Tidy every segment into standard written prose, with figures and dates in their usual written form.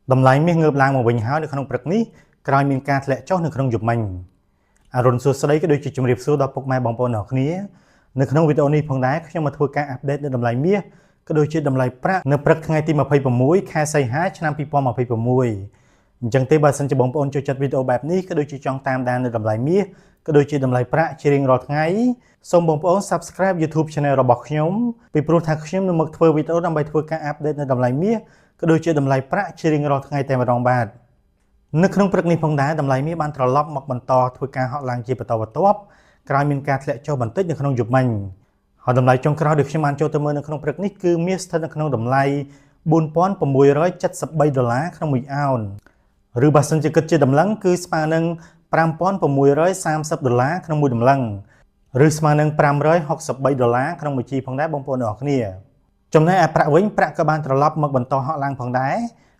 Đầm lái miếng ngợp lang một bình háo được không bật ní, cài miếng cát lẹ chót được không chụp mình. Rôn số đây cái đôi chỉ chụp riệp số đọc bọc mai bằng bồn ở khía. Được không video này phong đá khi mà thua ca update được đầm lái miếng, cái đôi chỉ đầm lái prak, nợ prak ngay tim mà phơi bầm muối, khai say há năm pi pom mà phơi bầm muối. Chẳng tế bà sân cho bóng bồn cho chặt video bẹp ní, cái đôi chỉ trong tam đan được đầm lái miếng, cái đôi chỉ đầm lái prak chỉ riêng rọt ngay. Xong bóng bồn subscribe YouTube channel rồi bọc nhóm, vì pro thạc nhóm được một video đâm bài thua ca update được đầm lái miếng. Cái đôi chơi đầm lái prak chỉ riêng rọt ngay tại mà rong bạt. Nước không bật ní phong đá đầm lái miếng ban trò lóc mặc bẩn to thua ca họ lang chỉ bật to bật top. Cài miếng cát lẹ cho bẩn tích nước không chụp mình. Họ đầm lái trong cào được xem ăn cho tơ mơ nước không bật ní cứ miết thân nước không đầm lái buôn pón của mùi rồi chất sập bay $ក្នុងមួយ ounce ឬបើសិនជាគិតជាតម្លឹងគឺស្មើនឹង$5630ក្នុងមួយតម្លឹងឬស្មើនឹង$563ក្នុងមួយជីផងដែរបងប្អូនទាំងអស់គ្នាចំណែកឯប្រាក់វិញប្រាក់ក៏បានត្រឡប់មកបន្តហក់ឡើងផងដែរ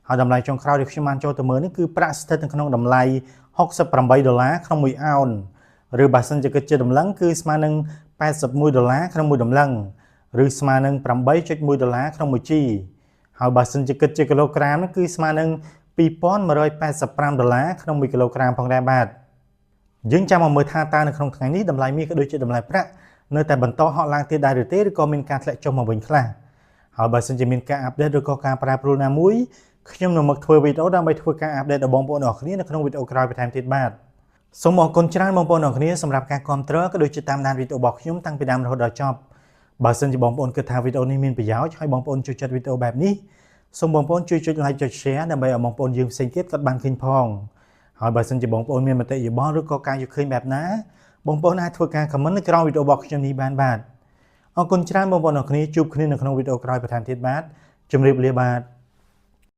ហើយតម្លៃចុងក្រោយដែលខ្ញុំបានចូលទៅមើលនេះគឺប្រាក់ស្ថិតនៅក្នុងតម្លៃ$68ក្នុងមួយ ounce ឬបើសិនជាគិតជាតម្លឹងគឺស្មើនឹង$81ក្នុងមួយតម្លឹងឬស្មើនឹង$8.1ក្នុងមួយជីហើយបើសិនជាគិតជាគីឡូក្រាមគឺស្មើនឹង$2185ក្នុង1គីឡូក្រាមផងដែរបាទយើងចាំមកមើលថាតើនៅក្នុងថ្ងៃនេះតម្លៃមាសក៏ដូចជាតម្លៃប្រាក់នៅតែបន្តហក់ឡើងទៀតដែរឬទេឬក៏មានការធ្លាក់ចុះមកវិញខ្លះហើយបើសិនជាមានការអាប់ដេតឬក៏ការប្រែប្រួលណាមួយខ្ញុំនឹងមកធ្វើវីដេអូដើម្បីធ្វើការអាប់ដេតដល់បងប្អូនទាំងអស់គ្នានៅក្នុងវីដេអូក្រោយបន្ថែមទៀតបាទសូមអរគុណច្រើនបងប្អូនទាំងអស់គ្នាសម្រាប់ការគាំទ្រក៏ដូចជាតាមដានវីដេអូរបស់ខ្ញុំតាំងពីដើមរហូតដល់ចប់បើសិនជាបងប្អូនគិតថាវីដេអូនេះមានប្រយោជន៍ហើយបងប្អូនជួយចុចវីដេអូបែបនេះសូមបងប្អូនជួយចុច like ចុច share ដើម្បីឲ្យបងប្អូនយើងផ្សេងទៀតក៏បានឃើញផងហើយបើសិនជាបងប្អូនមានមតិយោបល់ឬក៏ការយល់ឃើញបែបណាបងប្អូនអាចធ្វើការ comment នៅក្រោមវីដេអូរបស់ខ្ញុំនេះបានបាទអរគុណច្រើនបងប្អូនទាំងអស់គ្នាជួបគ្នានៅក្នុងវីដេអូក្រោយបន្ថែមទៀតបាទជម្រាបលាបាទ